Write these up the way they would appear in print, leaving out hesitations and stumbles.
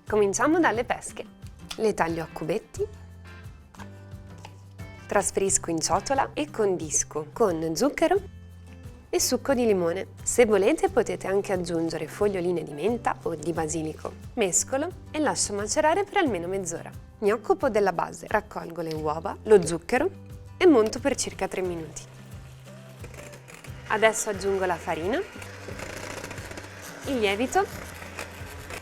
Cominciamo dalle pesche. Le taglio a cubetti, trasferisco in ciotola e condisco con zucchero e succo di limone. Se volete potete anche aggiungere foglioline di menta o di basilico. Mescolo e lascio macerare per almeno mezz'ora. Mi occupo della base, raccolgo le uova, lo zucchero e monto per circa 3 minuti. Adesso aggiungo la farina, il lievito,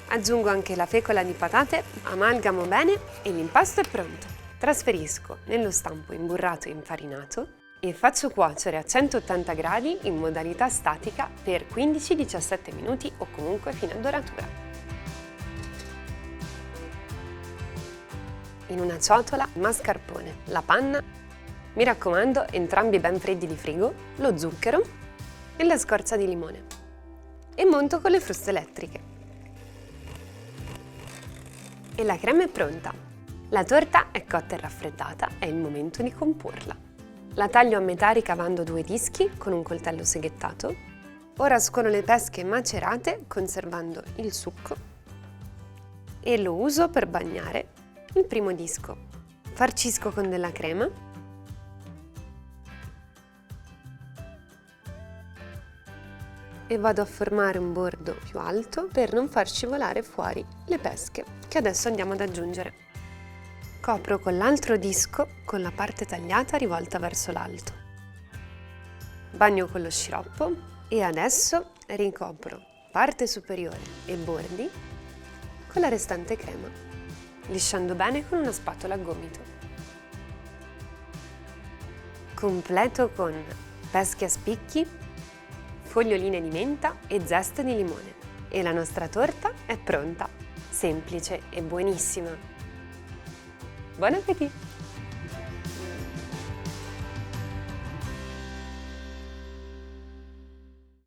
aggiungo anche la fecola di patate, amalgamo bene e l'impasto è pronto. Trasferisco nello stampo imburrato e infarinato e faccio cuocere a 180 gradi in modalità statica per 15-17 minuti o comunque fino a doratura. In una ciotola il mascarpone, la panna, mi raccomando entrambi ben freddi di frigo, lo zucchero e la scorza di limone e monto con le fruste elettriche. E la crema è pronta. La torta è cotta e raffreddata, è il momento di comporla. La taglio a metà ricavando 2 dischi con un coltello seghettato. Ora scolo le pesche macerate conservando il succo e lo uso per bagnare il primo disco. Farcisco con della crema e vado a formare un bordo più alto per non far scivolare fuori le pesche che adesso andiamo ad aggiungere. Copro con l'altro disco con la parte tagliata rivolta verso l'alto. Bagno con lo sciroppo e adesso ricopro parte superiore e bordi con la restante crema, lisciando bene con una spatola a gomito. Completo con pesche a spicchi, foglioline di menta e zeste di limone. E la nostra torta è pronta, semplice e buonissima. Buon appetito!